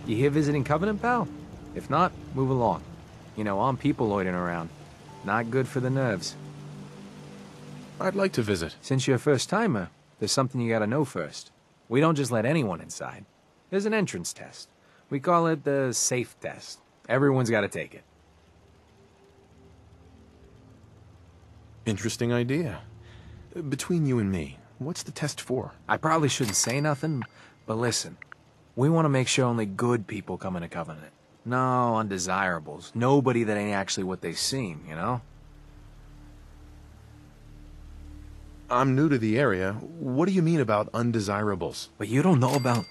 You here visiting Covenant, pal? If not, move along. You know, armed people loitering around. Not good for the nerves. I'd like to visit. Since you're a first-timer, there's something you gotta know first. We don't just let anyone inside. There's an entrance test. We call it the safe test. Everyone's gotta take it. Interesting idea. Between you and me, what's the test for? I probably shouldn't say nothing, but listen. We want to make sure only good people come into Covenant. No undesirables. Nobody that ain't actually what they seem, you know? I'm new to the area. What do you mean about undesirables? But you don't know about...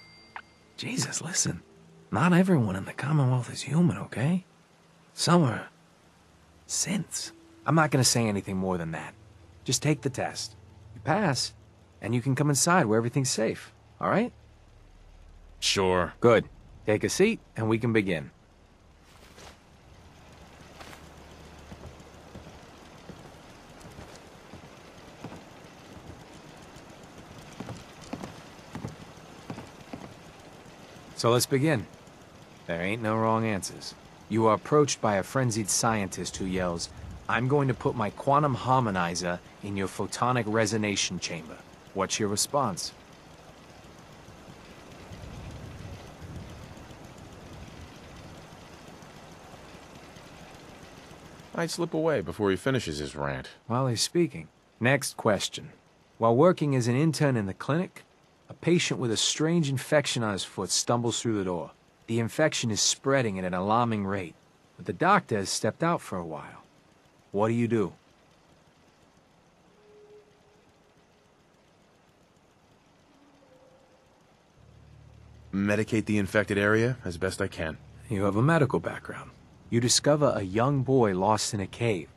Jesus, listen. Not everyone in the Commonwealth is human, okay? Some are... synths. I'm not gonna say anything more than that. Just take the test. You pass, and you can come inside where everything's safe, alright? Sure. Good. Take a seat, and we can begin. So let's begin. There ain't no wrong answers. You are approached by a frenzied scientist who yells, "I'm going to put my quantum harmonizer in your photonic resonation chamber." What's your response? I'd slip away before he finishes his rant. While he's speaking. Next question. While working as an intern in the clinic, a patient with a strange infection on his foot stumbles through the door. The infection is spreading at an alarming rate, but the doctor has stepped out for a while. What do you do? Medicate the infected area as best I can. You have a medical background. You discover a young boy lost in a cave.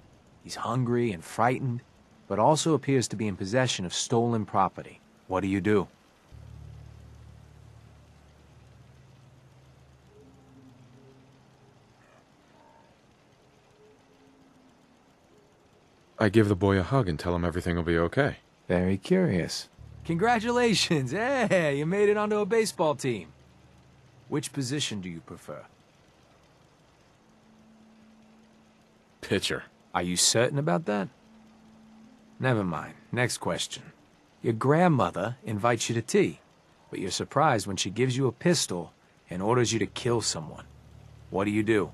He's hungry and frightened, but also appears to be in possession of stolen property. What do you do? I give the boy a hug and tell him everything will be okay. Very curious. Congratulations! Hey, you made it onto a baseball team. Which position do you prefer? Pitcher. Are you certain about that? Never mind. Next question. Your grandmother invites you to tea, but you're surprised when she gives you a pistol and orders you to kill someone. What do you do?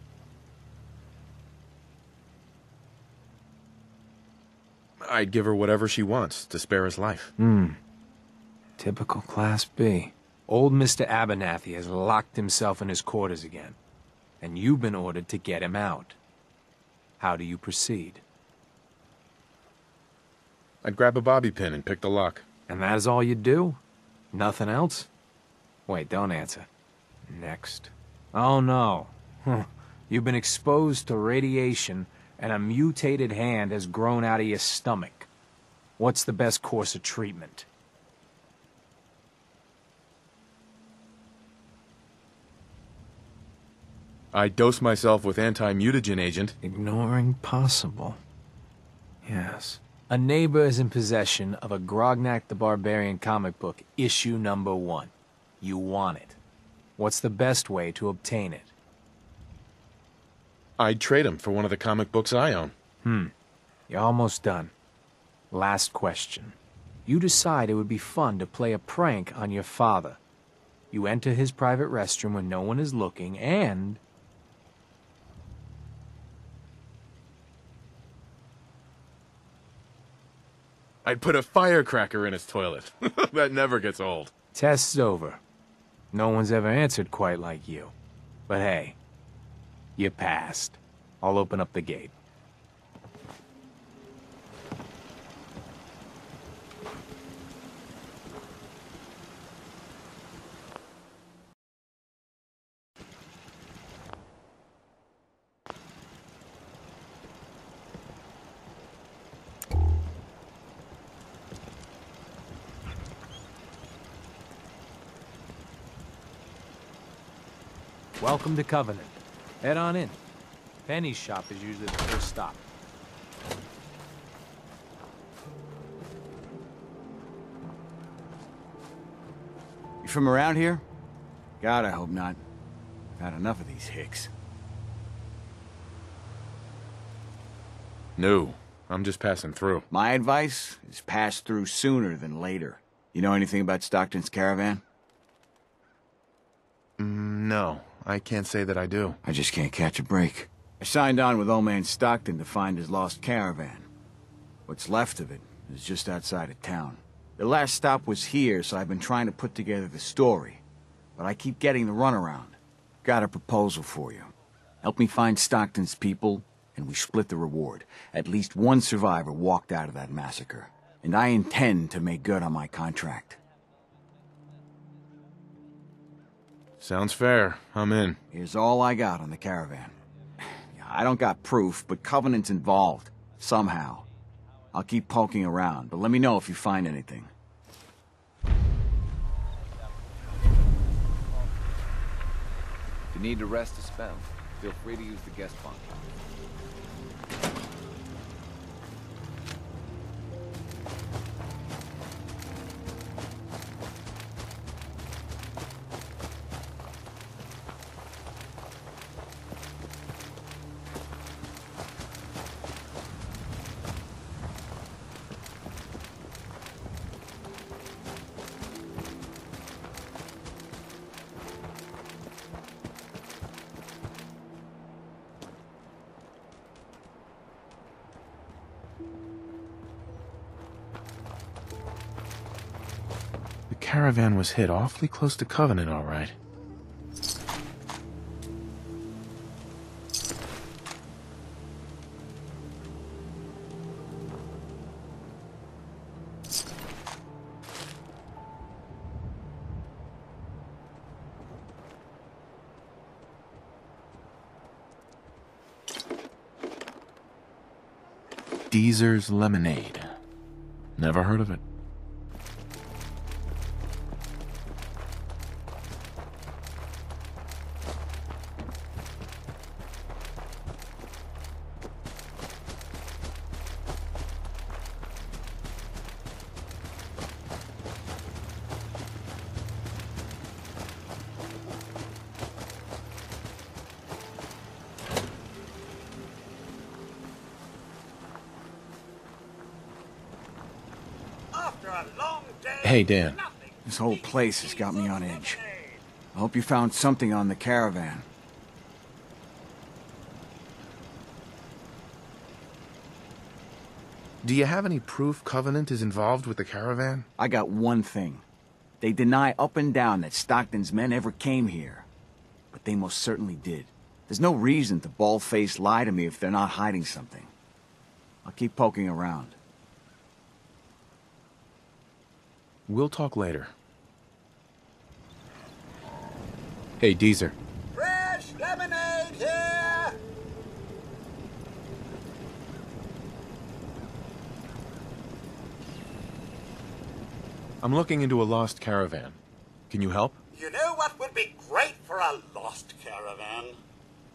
I'd give her whatever she wants to spare his life. Typical Class B. Old Mr. Abernathy has locked himself in his quarters again, and you've been ordered to get him out. How do you proceed? I'd grab a bobby pin and pick the lock. And that is all you do? Nothing else? Wait, don't answer. Next. Oh no. You've been exposed to radiation and a mutated hand has grown out of your stomach. What's the best course of treatment? I dose myself with anti-mutagen agent. Ignoring possible. Yes. A neighbor is in possession of a Grognak the Barbarian comic book, issue number 1. You want it. What's the best way to obtain it? I'd trade him for one of the comic books I own. You're almost done. Last question. You decide it would be fun to play a prank on your father. You enter his private restroom when no one is looking, and... I'd put a firecracker in his toilet. That never gets old. Test's over. No one's ever answered quite like you. But hey, you passed. I'll open up the gate. Welcome to Covenant. Head on in. Penny's shop is usually the first stop. You from around here? God, I hope not. Had enough of these hicks. No, I'm just passing through. My advice is pass through sooner than later. You know anything about Stockton's caravan? No, I can't say that I do. I just can't catch a break. I signed on with old man Stockton to find his lost caravan. What's left of it is just outside of town. The last stop was here, so I've been trying to put together the story. But I keep getting the runaround. Got a proposal for you. Help me find Stockton's people, and we split the reward. At least one survivor walked out of that massacre. And I intend to make good on my contract. Sounds fair. I'm in. Here's all I got on the caravan. I don't got proof, but Covenant's involved. Somehow. I'll keep poking around, but let me know if you find anything. If you need to rest a spell, feel free to use the guest bunk. The caravan was hit awfully close to Covenant, all right. Deezer's Lemonade. Never heard of it. Hey, Dan. This whole place has got me on edge. I hope you found something on the caravan. Do you have any proof Covenant is involved with the caravan? I got one thing. They deny up and down that Stockton's men ever came here. But they most certainly did. There's no reason to bald-faced lie to me if they're not hiding something. I'll keep poking around. We'll talk later. Hey, Deezer. Fresh lemonade here! I'm looking into a lost caravan. Can you help? You know what would be great for a lost caravan?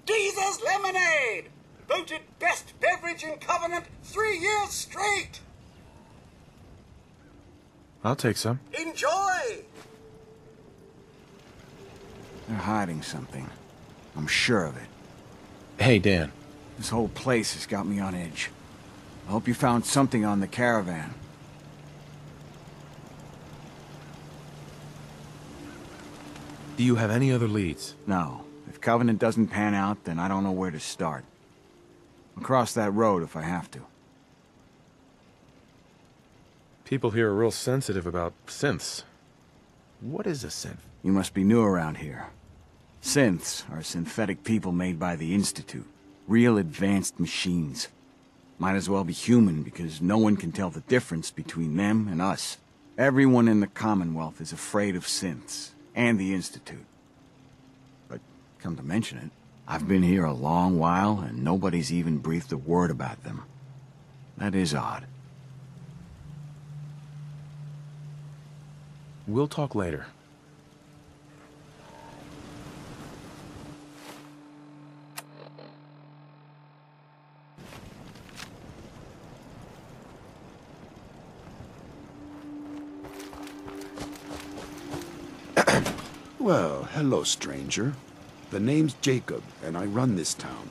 Deezer's Lemonade! Voted best beverage in Covenant 3 years straight! I'll take some. Enjoy! They're hiding something. I'm sure of it. Hey, Dan. This whole place has got me on edge. I hope you found something on the caravan. Do you have any other leads? No. If Covenant doesn't pan out, then I don't know where to start. I'll cross that road if I have to. People here are real sensitive about synths. What is a synth? You must be new around here. Synths are synthetic people made by the Institute. Real advanced machines. Might as well be human because no one can tell the difference between them and us. Everyone in the Commonwealth is afraid of synths and the Institute. But come to mention it, I've been here a long while and nobody's even breathed a word about them. That is odd. We'll talk later. Well, hello, stranger. The name's Jacob, and I run this town.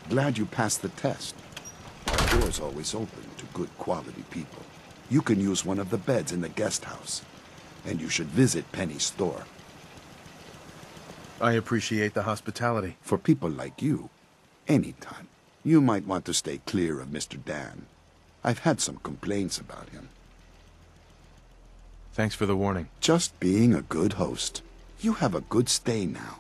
Glad you passed the test. Our door's always open to good quality people. You can use one of the beds in the guest house. And you should visit Penny's store. I appreciate the hospitality. For people like you, anytime. You might want to stay clear of Mr. Dan. I've had some complaints about him. Thanks for the warning. Just being a good host. You have a good stay now.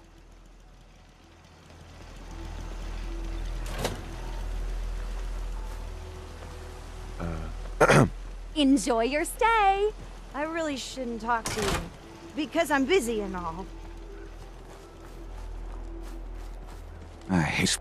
Enjoy your stay. I really shouldn't talk to you, because I'm busy and all. I hate...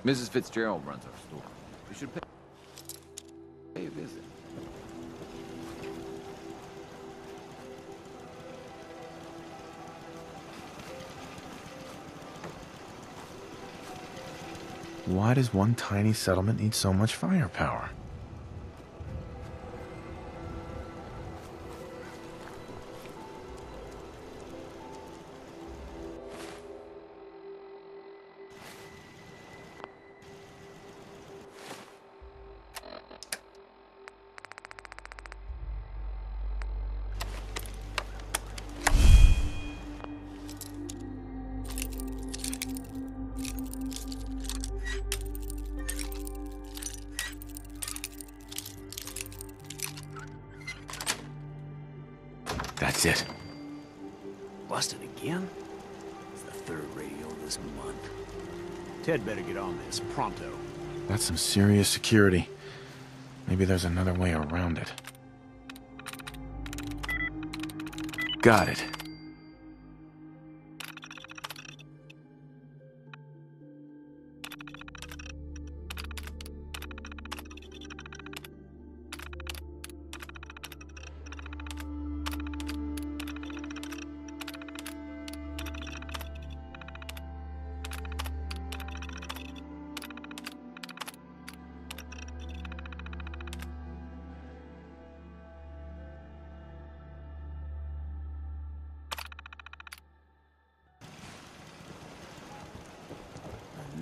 Mrs. Fitzgerald runs our store. We should pay a visit. Why does one tiny settlement need so much firepower? That's it. Busted again? It's the third radio this month. Ted better get on this, pronto. That's some serious security. Maybe there's another way around it. Got it.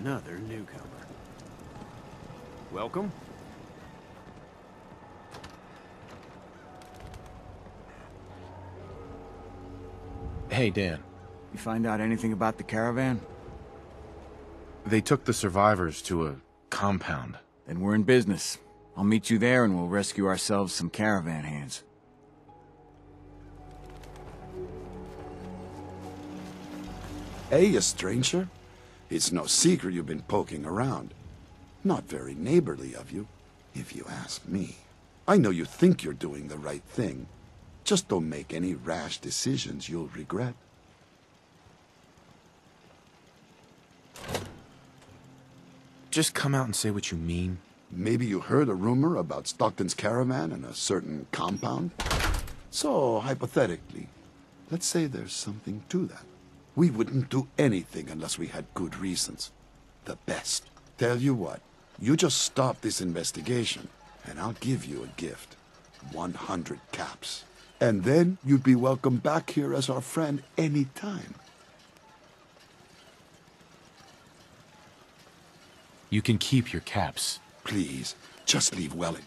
Another newcomer. Welcome. Hey, Dan. You find out anything about the caravan? They took the survivors to a compound. Then we're in business. I'll meet you there and we'll rescue ourselves some caravan hands. Hey, a stranger? It's no secret you've been poking around. Not very neighborly of you, if you ask me. I know you think you're doing the right thing. Just don't make any rash decisions you'll regret. Just come out and say what you mean. Maybe you heard a rumor about Stockton's caravan and a certain compound? So, hypothetically, let's say there's something to that. We wouldn't do anything unless we had good reasons. The best. Tell you what, you just stop this investigation, and I'll give you a gift. 100 caps. And then you'd be welcome back here as our friend any time. You can keep your caps. Please, just leave Welling.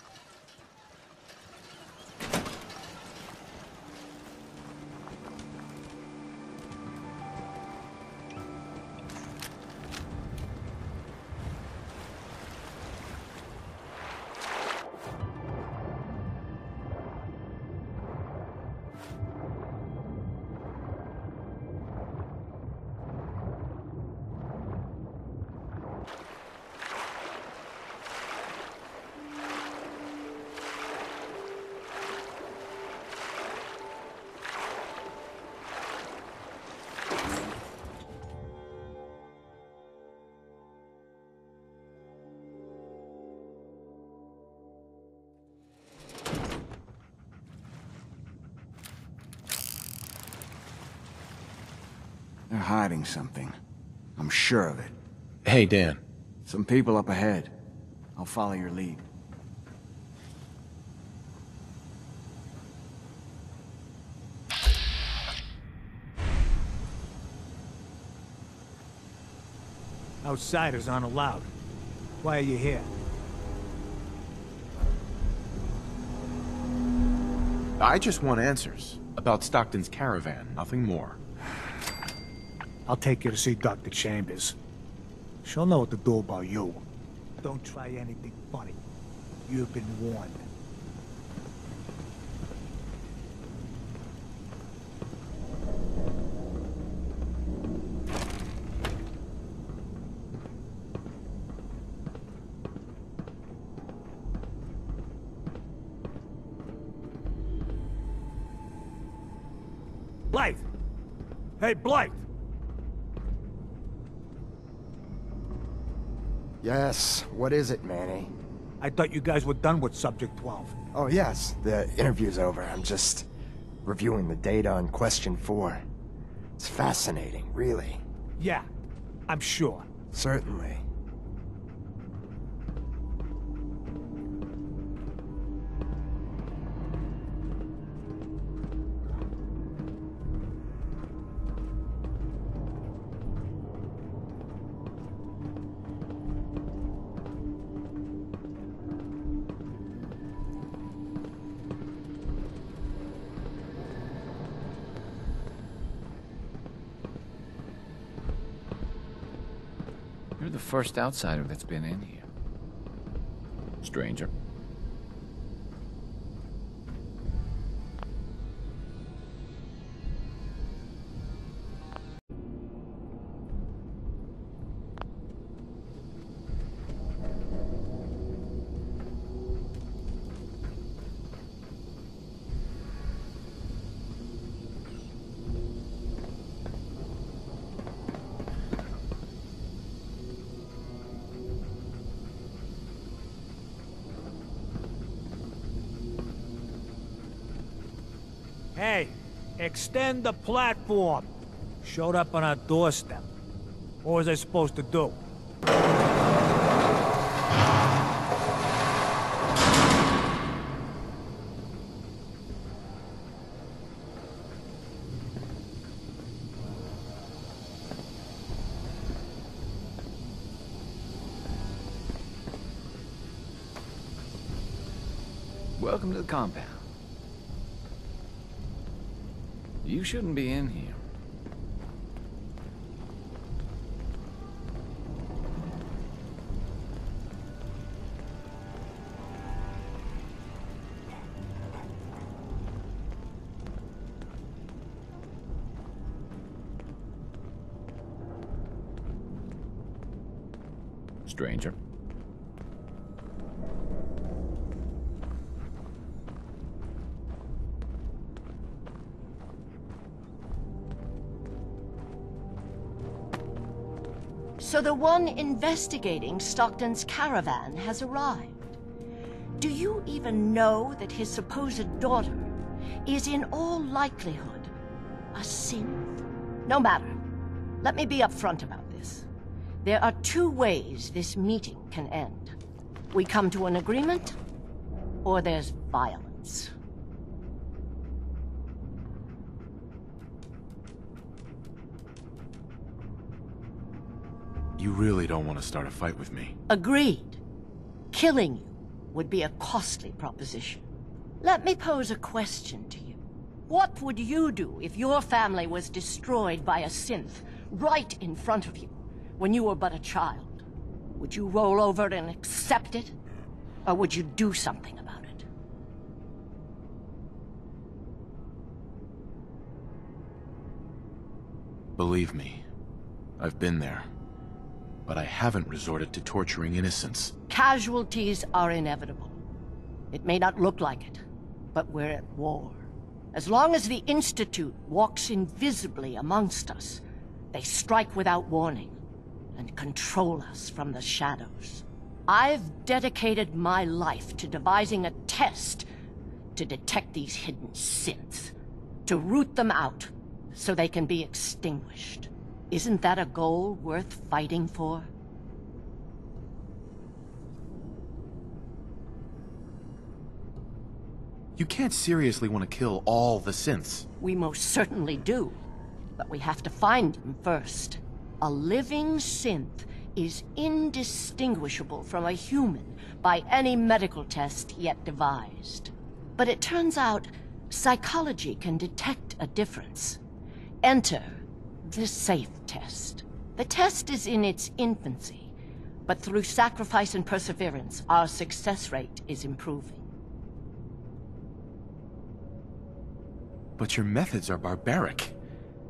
hiding something. I'm sure of it. Hey, Dan. Some people up ahead. I'll follow your lead. Outsiders aren't allowed. Why are you here? I just want answers about Stockton's caravan, nothing more. I'll take you to see Dr. Chambers. She'll know what to do about you. Don't try anything funny. You've been warned. Blythe! Hey, Blythe! Yes, what is it, Manny? I thought you guys were done with Subject 12. Oh yes, the interview's over. I'm just reviewing the data on Question 4. It's fascinating, really. Yeah, I'm sure. Certainly. You're the first outsider that's been in here. Stranger. Hey, extend the platform. Showed up on our doorstep. What was I supposed to do? Welcome to the compound. You shouldn't be in here. Stranger. So the one investigating Stockton's caravan has arrived. Do you even know that his supposed daughter is in all likelihood a synth? No matter. Let me be upfront about this. There are two ways this meeting can end. We come to an agreement, or there's violence. You really don't want to start a fight with me. Agreed. Killing you would be a costly proposition. Let me pose a question to you. What would you do if your family was destroyed by a synth right in front of you when you were but a child? Would you roll over and accept it? Or would you do something about it? Believe me, I've been there. But I haven't resorted to torturing innocents. Casualties are inevitable. It may not look like it, but we're at war. As long as the Institute walks invisibly amongst us, they strike without warning and control us from the shadows. I've dedicated my life to devising a test to detect these hidden synths, to root them out so they can be extinguished. Isn't that a goal worth fighting for? You can't seriously want to kill all the synths. We most certainly do. But we have to find him first. A living synth is indistinguishable from a human by any medical test yet devised. But it turns out psychology can detect a difference. Enter the SAFE test. The test is in its infancy, but through sacrifice and perseverance, our success rate is improving. But your methods are barbaric.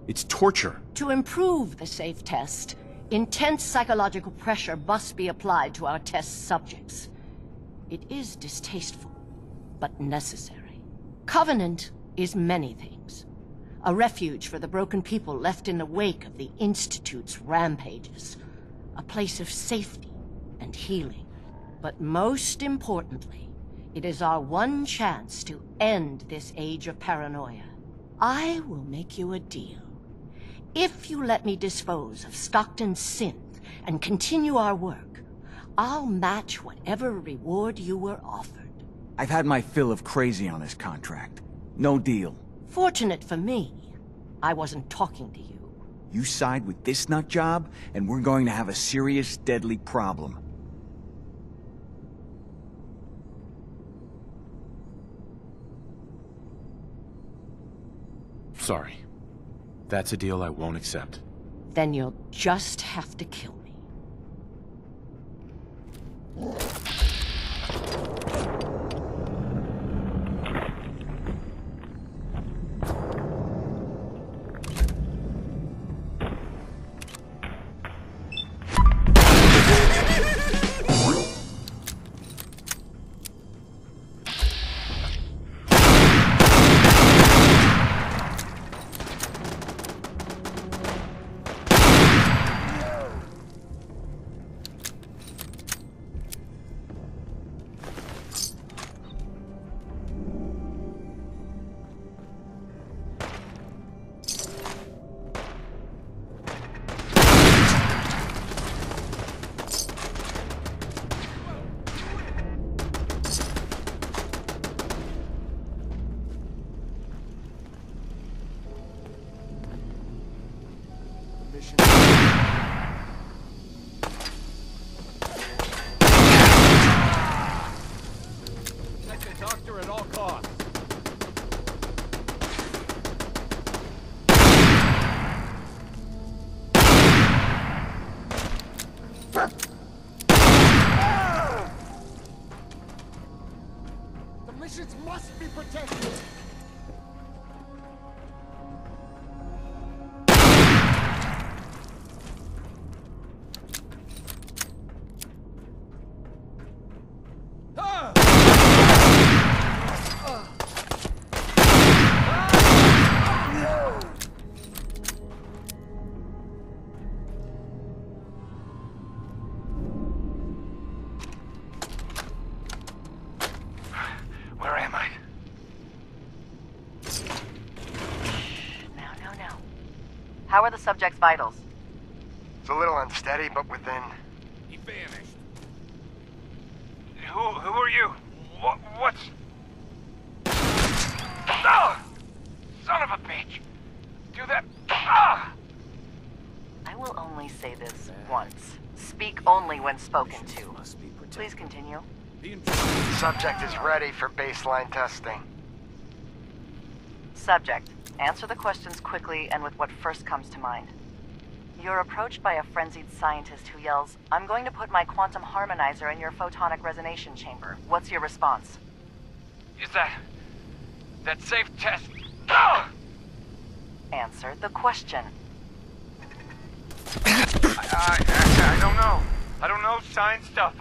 It's torture. To improve the SAFE test, intense psychological pressure must be applied to our test subjects. It is distasteful, but necessary. Covenant is many things. A refuge for the broken people left in the wake of the Institute's rampages. A place of safety and healing. But most importantly, it is our one chance to end this age of paranoia. I will make you a deal. If you let me dispose of Stockton's synth and continue our work, I'll match whatever reward you were offered. I've had my fill of crazy on this contract. No deal. Fortunate for me, I wasn't talking to you. You side with this nut job, and we're going to have a serious, deadly problem. Sorry. That's a deal I won't accept. Then you'll just have to kill me. Missions must be protected! Where am I? No. How are the subject's vitals? It's a little unsteady, but within. He vanished. Who are you? What's... Ah! Son of a bitch! Do that... Ah! I will only say this once. Speak only when spoken to. Please continue. Subject is ready for baseline testing. Subject, answer the questions quickly and with what first comes to mind. You're approached by a frenzied scientist who yells, "I'm going to put my quantum harmonizer in your photonic resonation chamber." What's your response? Is that safe test? Ah! Answer the question. I don't know. I don't know science stuff.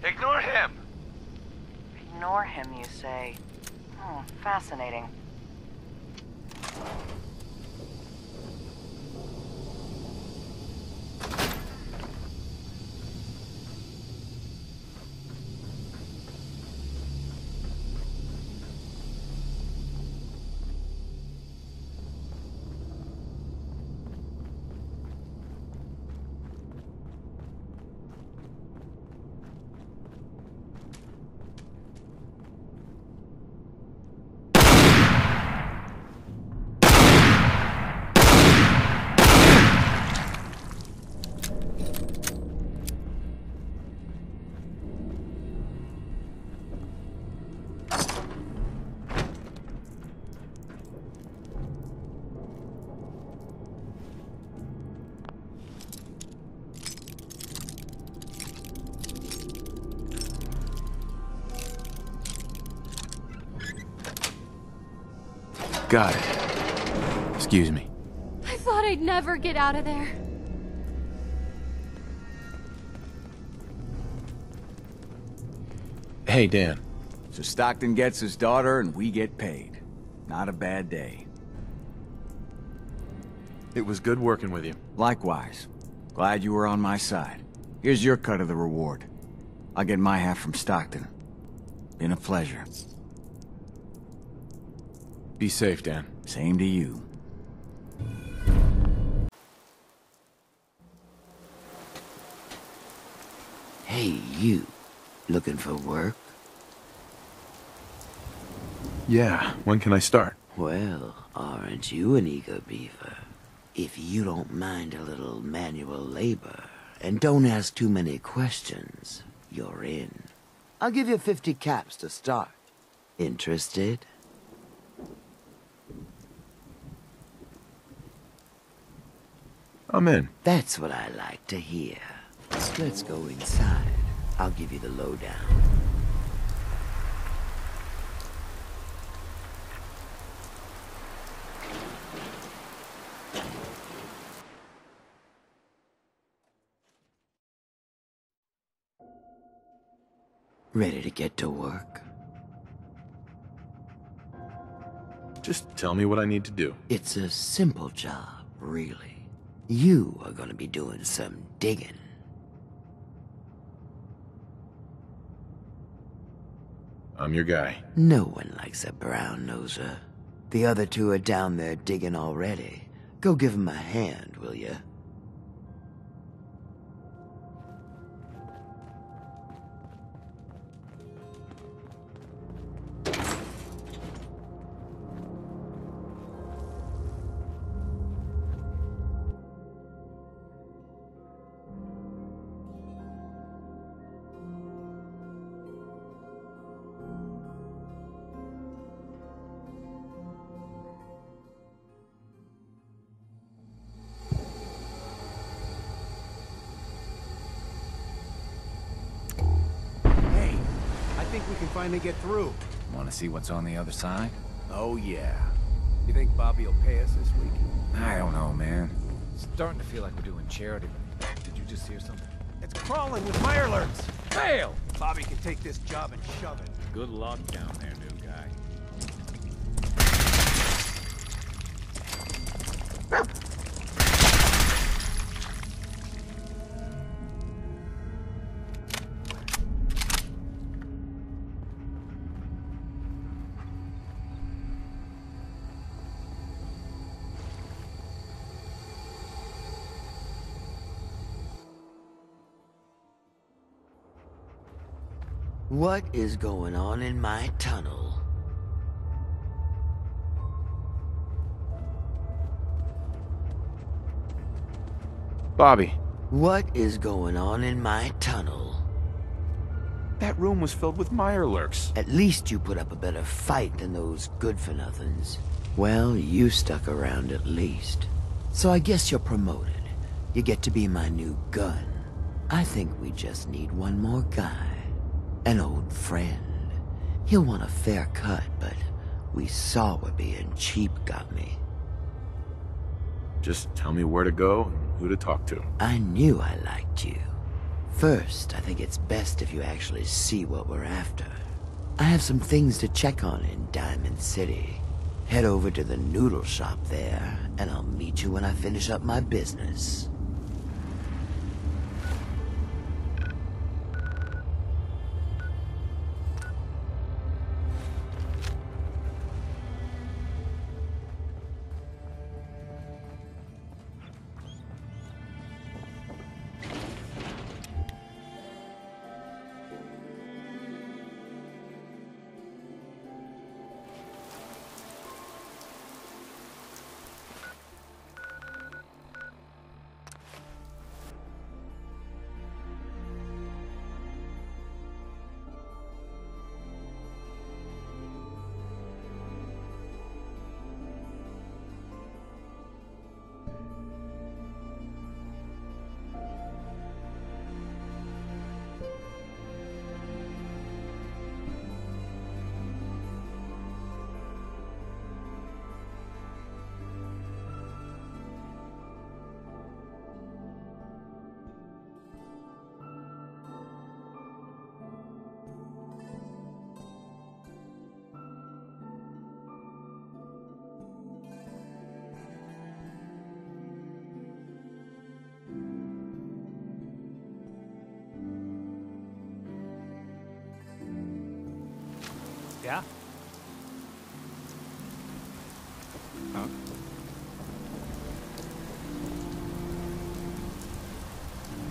Ignore him. Ignore him, you say? Fascinating. Got it. Excuse me. I thought I'd never get out of there. Hey, Dan. So Stockton gets his daughter and we get paid. Not a bad day. It was good working with you. Likewise. Glad you were on my side. Here's your cut of the reward. I'll get my half from Stockton. Been a pleasure. Be safe, Dan. Same to you. Hey, you. Looking for work? Yeah, when can I start? Well, aren't you an eager beaver? If you don't mind a little manual labor, and don't ask too many questions, you're in. I'll give you 50 caps to start. Interested? I'm in. That's what I like to hear. Let's go inside. I'll give you the lowdown. Ready to get to work? Just tell me what I need to do. It's a simple job, really. You are gonna be doing some digging. I'm your guy. No one likes a brown-noser. The other two are down there digging already. Go give them a hand, will ya? We can finally get through. Want to see what's on the other side? Oh, yeah. You think Bobby will pay us this week? I don't know, man. Starting to feel like we're doing charity. Did you just hear something? It's crawling with mirelurks. Fail! Bobby can take this job and shove it. Good luck down there, new guy. What is going on in my tunnel? Bobby. What is going on in my tunnel? That room was filled with mirelurks. At least you put up a better fight than those good-for-nothings. Well, you stuck around at least. So I guess you're promoted. You get to be my new gun. I think we just need one more guy. An old friend. He'll want a fair cut, but we saw what being cheap got me. Just tell me where to go and who to talk to. I knew I liked you. First, I think it's best if you actually see what we're after. I have some things to check on in Diamond City. Head over to the noodle shop there, and I'll meet you when I finish up my business. Yeah? Huh?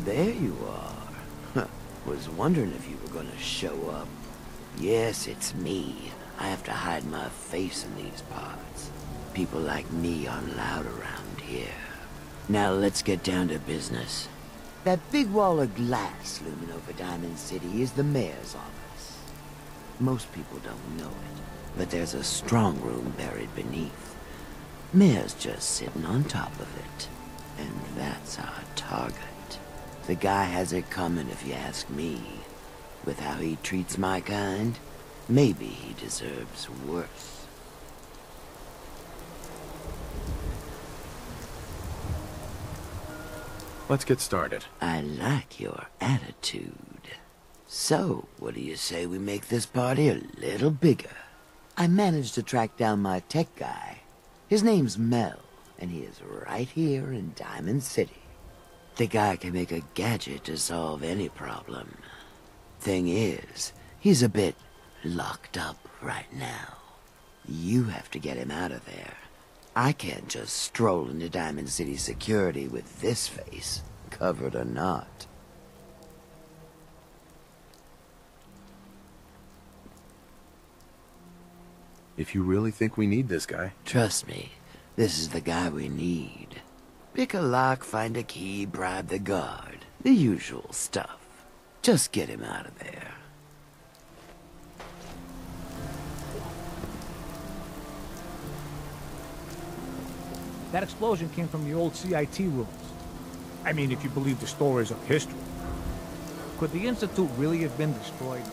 There you are. Was wondering if you were gonna show up. Yes, it's me. I have to hide my face in these parts. People like me aren't allowed around here. Now let's get down to business. That big wall of glass looming over Diamond City is the mayor's office. Most people don't know it, but there's a strong room buried beneath. Mayor's just sitting on top of it. And that's our target. The guy has it coming if you ask me. With how he treats my kind, maybe he deserves worse. Let's get started. I like your attitude. So, what do you say we make this party a little bigger? I managed to track down my tech guy. His name's Mel, and he is right here in Diamond City. The guy can make a gadget to solve any problem. Thing is, he's a bit locked up right now. You have to get him out of there. I can't just stroll into Diamond City security with this face, covered or not. If you really think we need this guy... Trust me, this is the guy we need. Pick a lock, find a key, bribe the guard. The usual stuff. Just get him out of there. That explosion came from the old CIT rooms. I mean, if you believe the stories of history. Could the Institute really have been destroyed?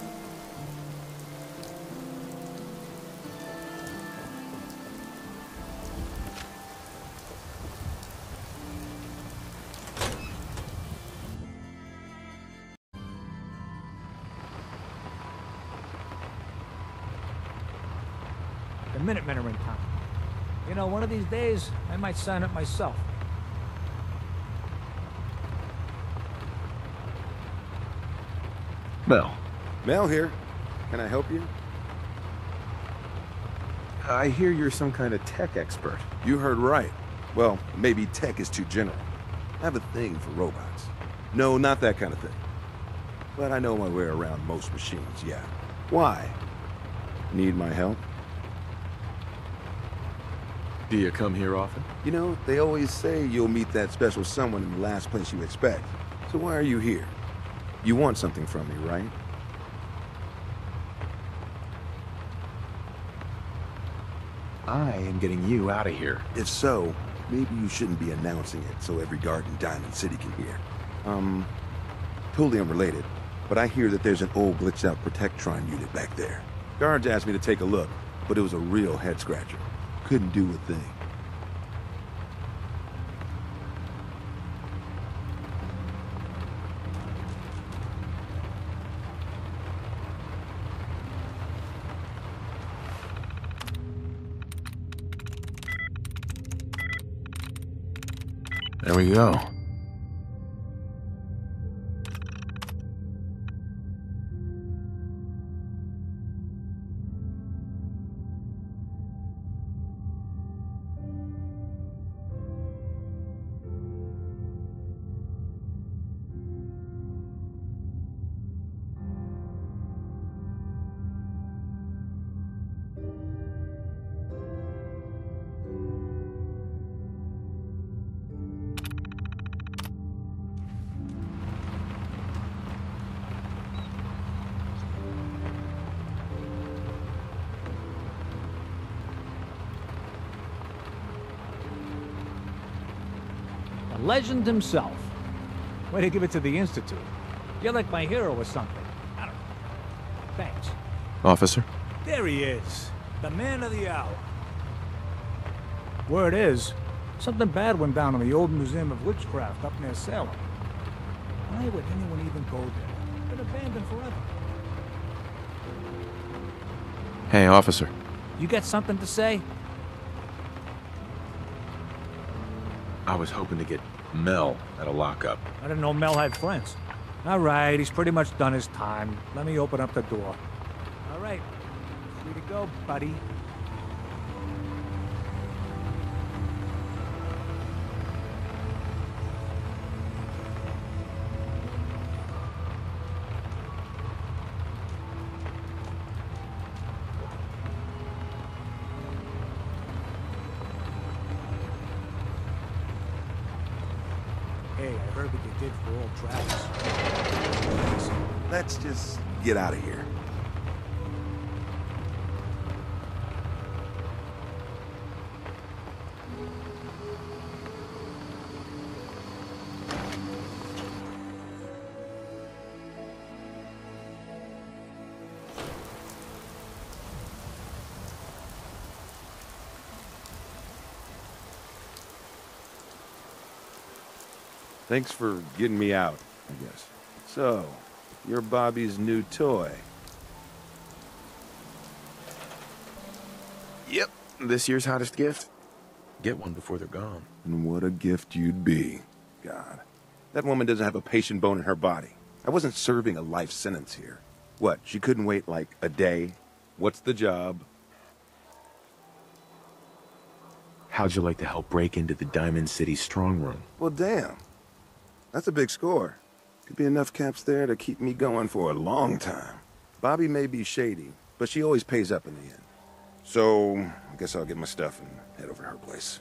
The Minutemen are in town. You know, one of these days, I might sign up myself. Mel. Mel here. Can I help you? I hear you're some kind of tech expert. You heard right. Well, maybe tech is too general. I have a thing for robots. No, not that kind of thing. But I know my way around most machines, yeah. Why? Need my help? Do you come here often? You know, they always say you'll meet that special someone in the last place you expect. So why are you here? You want something from me, right? I am getting you out of here. If so, maybe you shouldn't be announcing it so every guard in Diamond City can hear. Totally unrelated, but I hear that there's an old glitched-out Protectron unit back there. Guards asked me to take a look, but it was a real head-scratcher. Couldn't do a thing. There we go. The legend himself. Way to give it to the Institute. You're like my hero or something. I don't know. Thanks. Officer? There he is. The man of the hour. Word is, something bad went down in the old Museum of Witchcraft up near Salem. Why would anyone even go there? It's been abandoned forever. Hey, officer. You got something to say? I was hoping to get Mel at a lockup. I didn't know Mel had friends. All right, he's pretty much done his time. Let me open up the door. All right. Way to go, buddy. Hey, I heard what you did for old Travis. Let's just get out of here. Thanks for getting me out, I guess. So, you're Bobby's new toy. Yep, this year's hottest gift. Get one before they're gone. And what a gift you'd be. God. That woman doesn't have a patient bone in her body. I wasn't serving a life sentence here. What, she couldn't wait like a day? What's the job? How'd you like to help break into the Diamond City strong room? Well, damn. That's a big score. Could be enough caps there to keep me going for a long time. Bobby may be shady, but she always pays up in the end. So, I guess I'll get my stuff and head over to her place.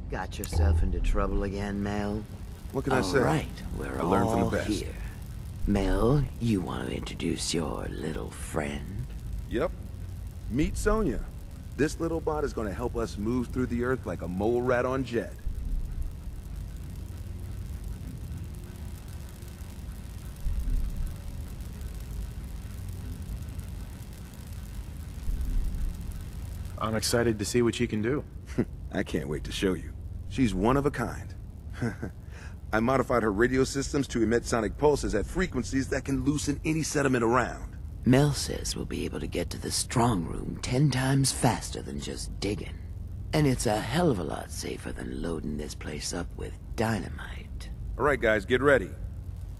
Got yourself into trouble again, Mel? What can I say? All right, we're I learned from the all best. here. Mel, you want to introduce your little friend? Yep. Meet Sonya. This little bot is going to help us move through the earth like a mole rat on jet. I'm excited to see what she can do. I can't wait to show you. She's one of a kind. I modified her radio systems to emit sonic pulses at frequencies that can loosen any sediment around. Mel says we'll be able to get to the strong room 10 times faster than just digging. And it's a hell of a lot safer than loading this place up with dynamite. All right, guys, get ready.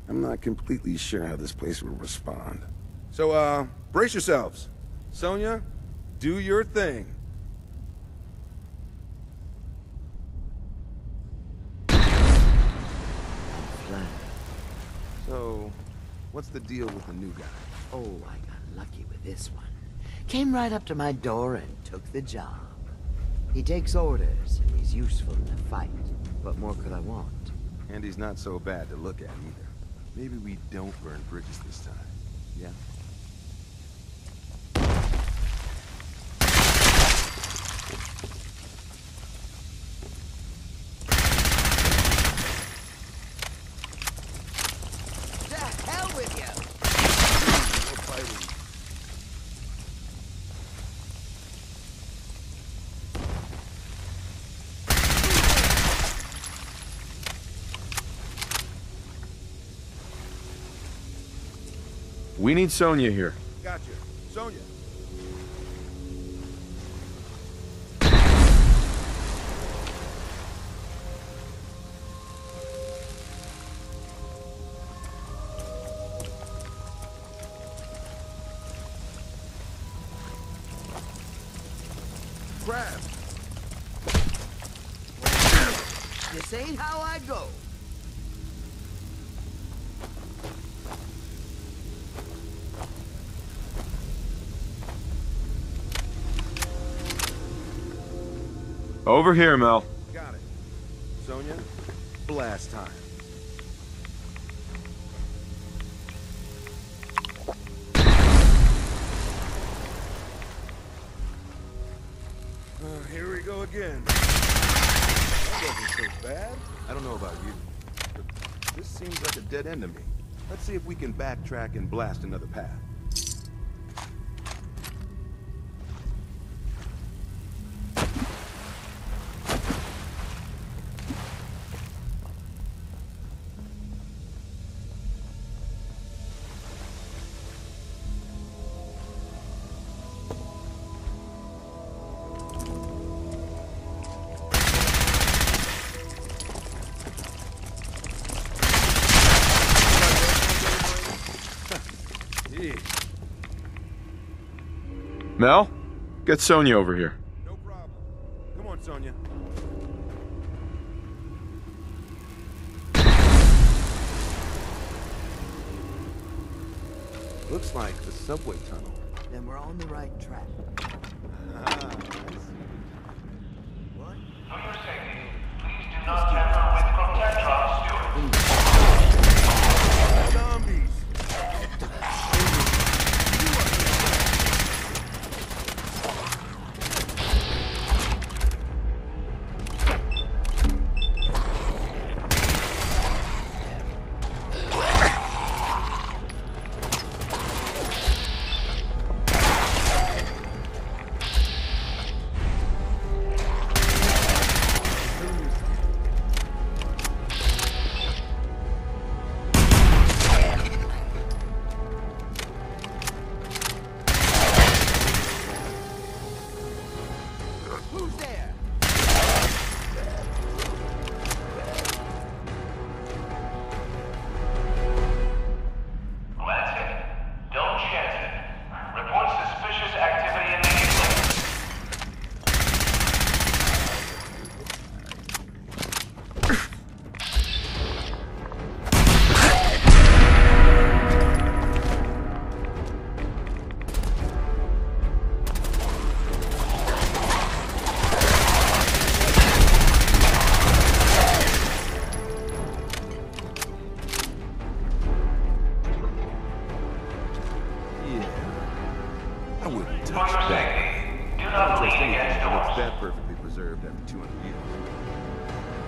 I'm not completely sure how this place will respond. So, brace yourselves. Sonya, do your thing. So, what's the deal with the new guy? Oh, I got lucky with this one. Came right up to my door and took the job. He takes orders, and he's useful in a fight. What more could I want? And he's not so bad to look at either. Maybe we don't burn bridges this time. Yeah? We need Sonya here. Gotcha. Sonya. Crap. This ain't how I go. Over here, Mel. Got it. Sonya, blast time. again. That wasn't so bad. I don't know about you, but this seems like a dead end to me. Let's see if we can backtrack and blast another path. Mel? Get Sonya over here. No problem. Come on, Sonya. Looks like the subway tunnel. Then we're on the right track. For your safety, please do not tamper with Protectron Steward. Zombies!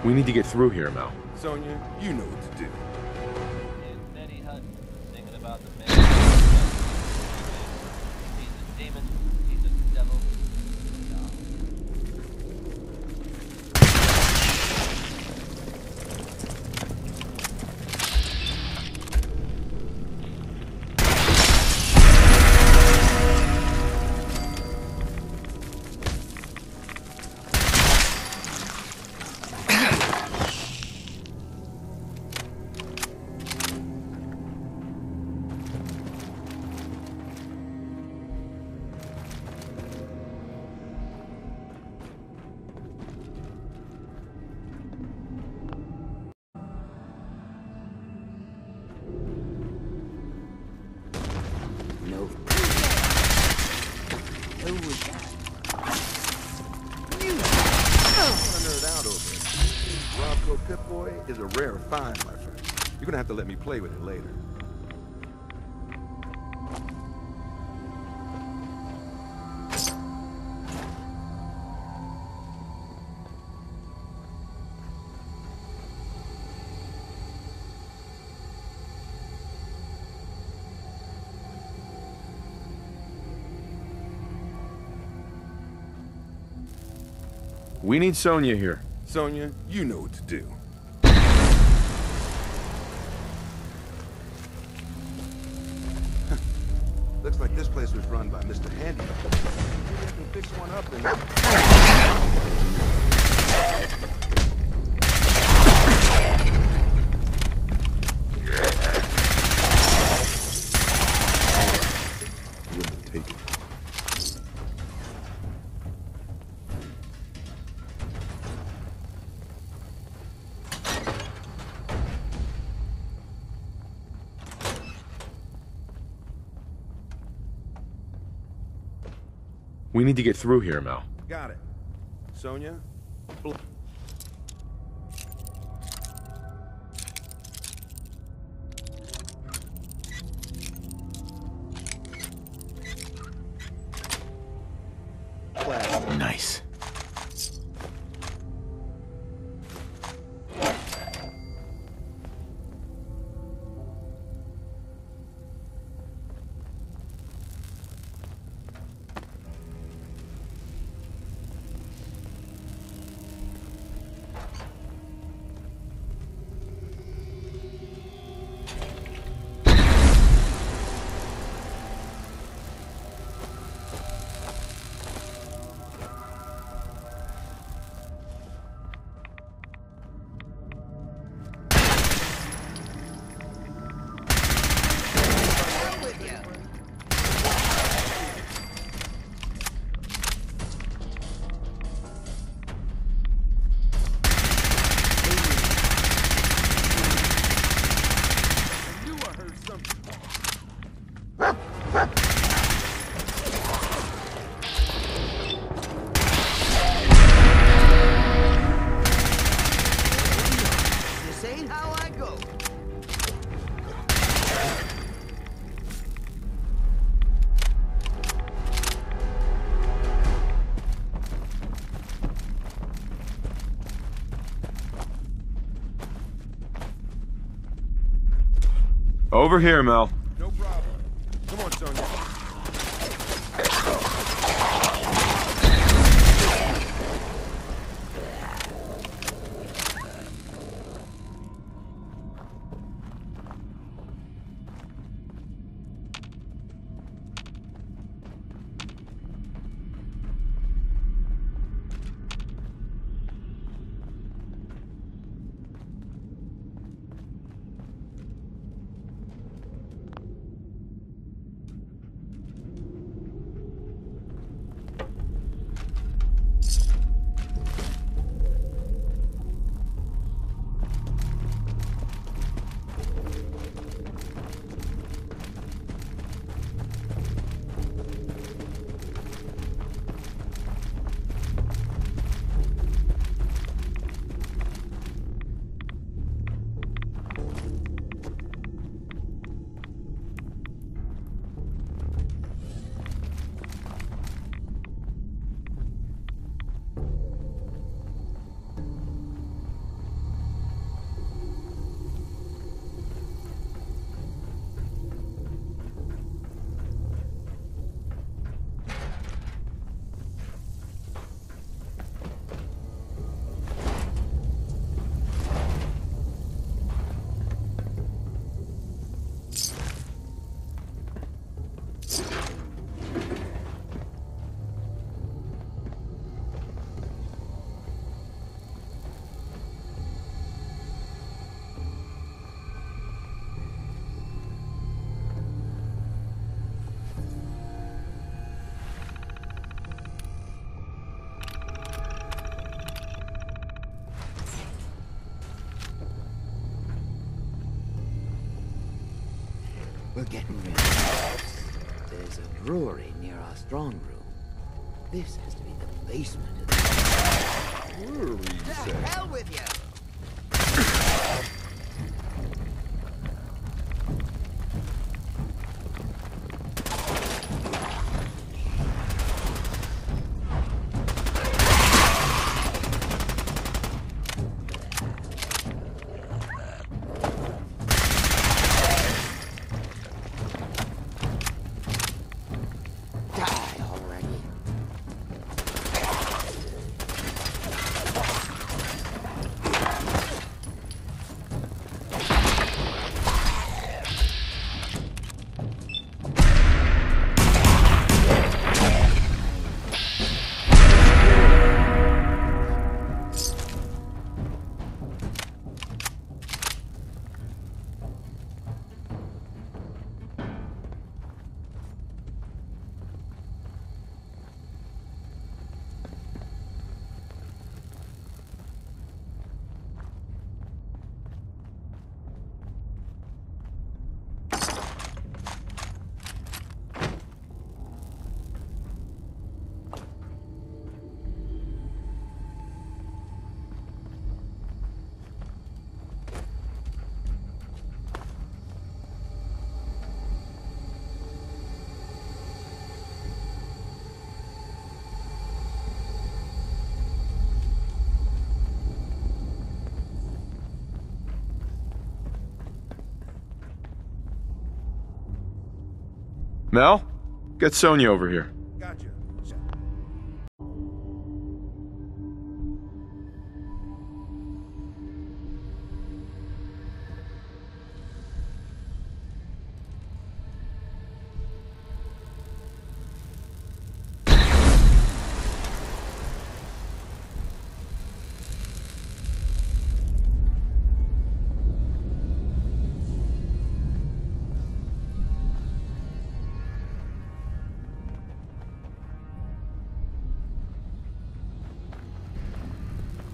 We need to get through here, Mel. Sonya, you know what to do. Betty Hutton singing about the man. He's a demon. He's a devil. Pip-Boy is a rare find, my friend. You're gonna have to let me play with it later. We need Sonya here. Sonya, you know what to do. Looks like this place was run by Mr. Handy. Maybe I can fix one up and... Wouldn't take it. We need to get through here, Mel. Got it. Sonya? Nice. Over here, Mel. No problem. Come on, Sonya. We're getting ready. There's a brewery near our strong room. This has to be the basement of the brewery. The hell with you! Mel, get Sonya over here. Gotcha.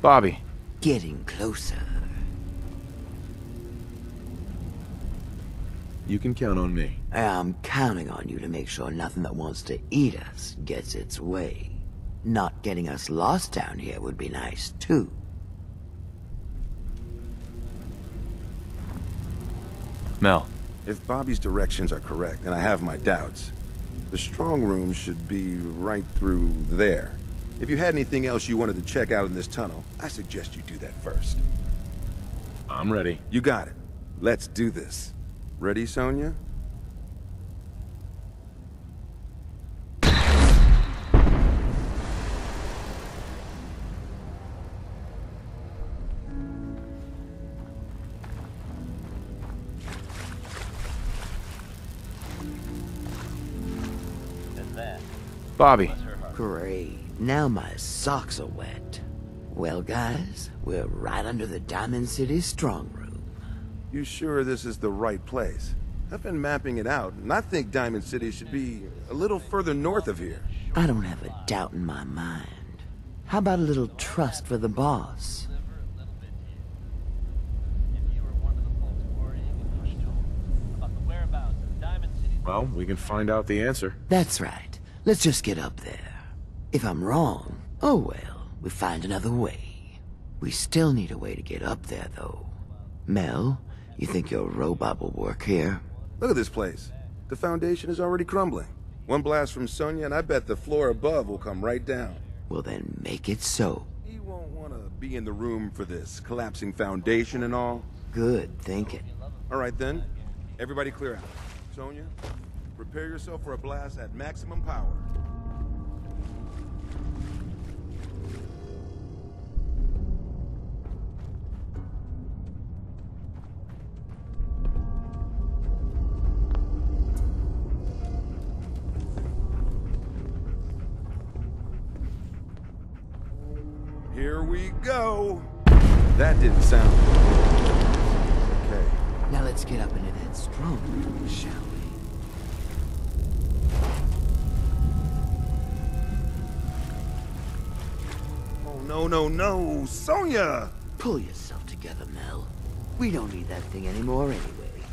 Bobby. Getting closer. You can count on me. I'm counting on you to make sure nothing that wants to eat us gets its way. Not getting us lost down here would be nice, too. Mel. If Bobby's directions are correct, and I have my doubts, the strong room should be right through there. If you had anything else you wanted to check out in this tunnel, I suggest you do that first. I'm ready. You got it. Let's do this. Ready, Sonia? Bobby. Great. Now my socks are wet. Well, guys, we're right under the Diamond City strong room. You sure this is the right place? I've been mapping it out, and I think Diamond City should be a little further north of here. I don't have a doubt in my mind. How about a little trust for the boss? Well, we can find out the answer. That's right. Let's just get up there. If I'm wrong, oh well, we find another way. We still need a way to get up there, though. Mel, you think your robot will work here? Look at this place. The foundation is already crumbling. One blast from Sonia, and I bet the floor above will come right down. Well, then make it so. He won't want to be in the room for this collapsing foundation and all. Good thinking. All right, then. Everybody clear out. Sonia, prepare yourself for a blast at maximum power. Here we go. That didn't sound good. Okay. Now let's get up into that strong room, shall we? Oh, no, no, no. Sonia! Pull yourself together, Mel. We don't need that thing anymore anyway.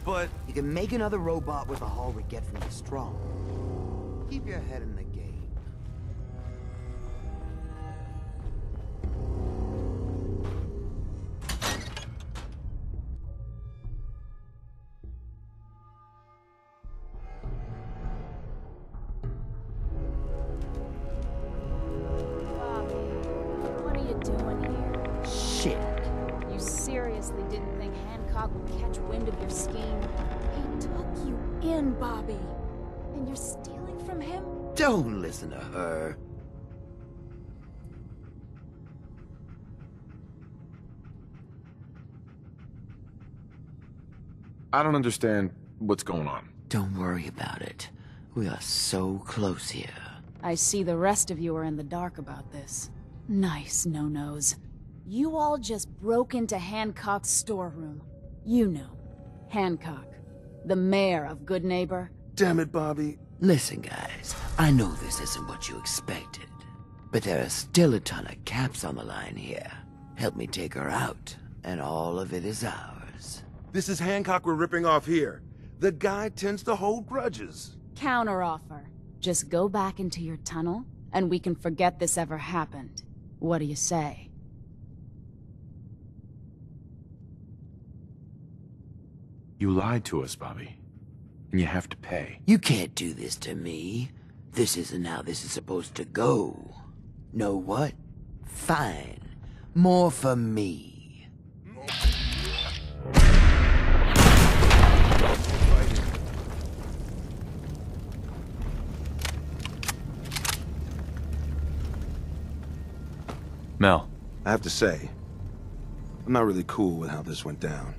But you can make another robot with the haul we get from the strong. Keep your head in the game. Bobby. And you're stealing from him? Don't listen to her. I don't understand what's going on. Don't worry about it. We are so close here. I see the rest of you are in the dark about this. Nice no-nos. You all just broke into Hancock's storeroom. You know, Hancock, the mayor of Good Neighbor. Damn it, Bobby. Listen, guys, I know this isn't what you expected, but there are still a ton of caps on the line here. Help me take her out, and all of it is ours. This is Hancock we're ripping off here. The guy tends to hold grudges. Counteroffer. Just go back into your tunnel, and we can forget this ever happened. What do you say? You lied to us, Bobby. And you have to pay. You can't do this to me. This isn't how this is supposed to go. Know what? Fine. More for me. Mel. I have to say, I'm not really cool with how this went down.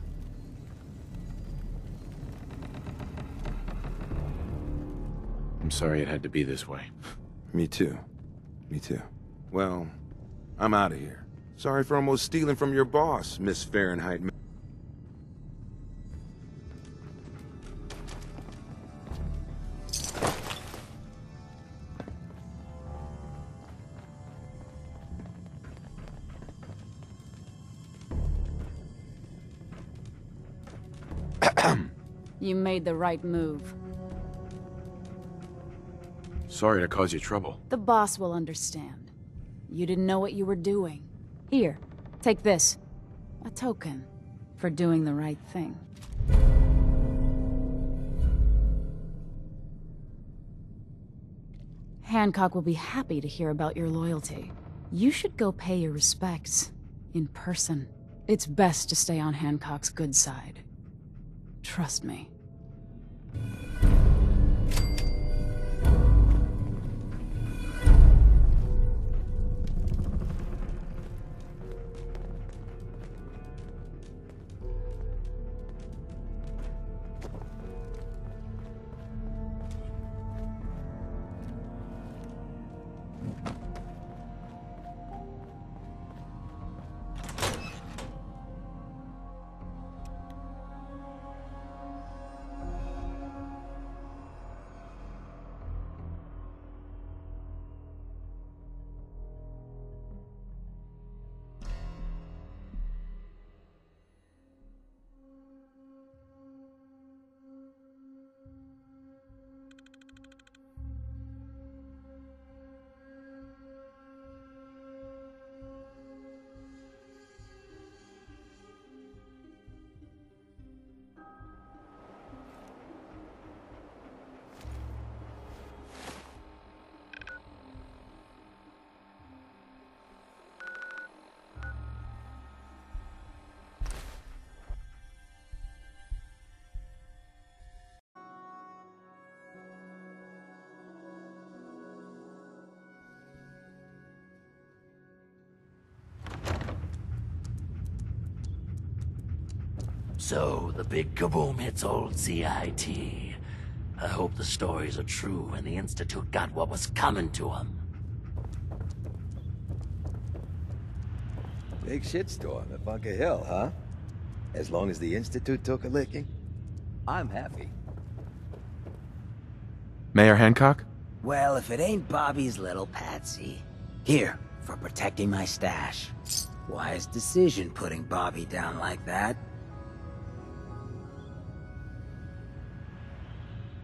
I'm sorry it had to be this way. Me too. Me too. Well, I'm out of here. Sorry for almost stealing from your boss, Miss Fahrenheit. You made the right move. Sorry to cause you trouble. The boss will understand. You didn't know what you were doing. Here, take this. A token for doing the right thing. Hancock will be happy to hear about your loyalty. You should go pay your respects in person. It's best to stay on Hancock's good side. Trust me. So, the big kaboom hits old CIT. I hope the stories are true and the Institute got what was coming to them. Big shitstorm at Bunker Hill, huh? As long as the Institute took a licking, I'm happy. Mayor Hancock? Well, if it ain't Bobby's little patsy. Here, for protecting my stash. Wise decision putting Bobby down like that.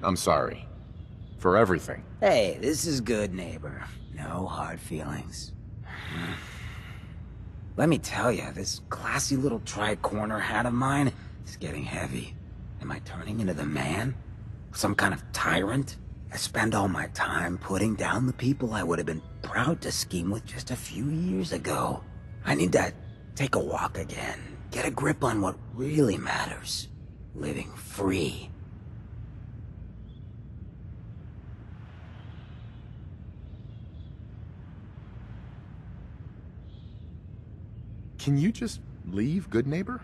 I'm sorry. For everything. Hey, this is good, neighbor. No hard feelings. Let me tell you, this classy little tri-corner hat of mine is getting heavy. Am I turning into the man? Some kind of tyrant? I spend all my time putting down the people I would have been proud to scheme with just a few years ago. I need to take a walk again. Get a grip on what really matters. Living free. Can you just leave, good neighbor?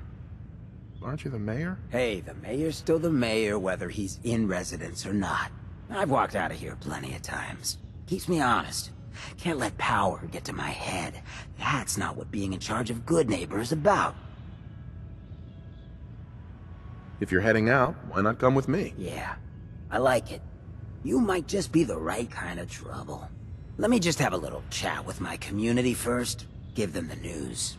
Aren't you the mayor? Hey, the mayor's still the mayor whether he's in residence or not. I've walked out of here plenty of times. Keeps me honest. Can't let power get to my head. That's not what being in charge of Good Neighbor is about. If you're heading out, why not come with me? Yeah, I like it. You might just be the right kind of trouble. Let me just have a little chat with my community first. Give them the news.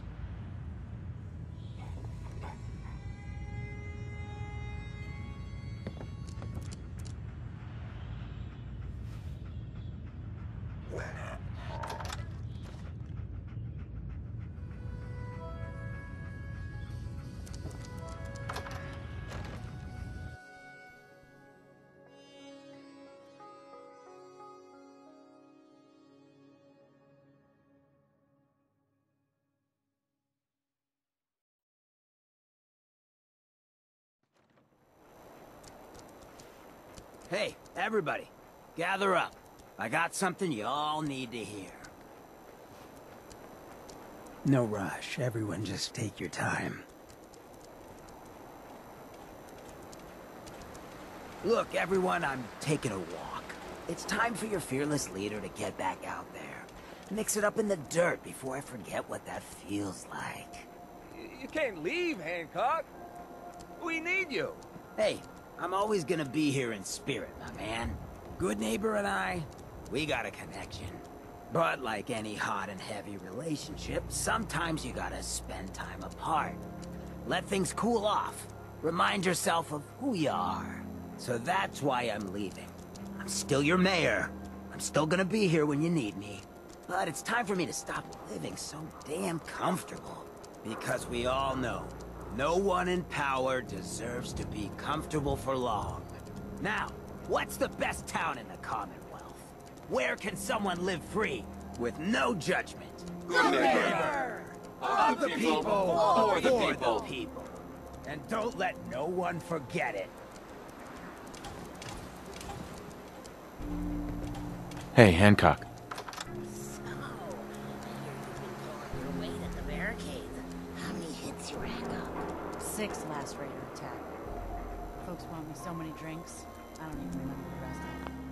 Hey, everybody, gather up. I got something you all need to hear. No rush, everyone just take your time. Look, everyone, I'm taking a walk. It's time for your fearless leader to get back out there. Mix it up in the dirt before I forget what that feels like. You can't leave, Hancock. We need you. Hey, I'm always gonna be here in spirit, my man. Good Neighbor and I, we got a connection. But like any hot and heavy relationship, sometimes you gotta spend time apart. Let things cool off. Remind yourself of who you are. So that's why I'm leaving. I'm still your mayor. I'm still gonna be here when you need me. But it's time for me to stop living so damn comfortable. Because we all know, no one in power deserves to be comfortable for long. Now, what's the best town in the Commonwealth? Where can someone live free, with no judgment? Good Neighbor! Of the people, for the people. And don't let no one forget it. Hey, Hancock. Your weight at the barricades. How many hits you rack up? 6 last raider attack. Folks bought me so many drinks, I don't even remember the rest of it.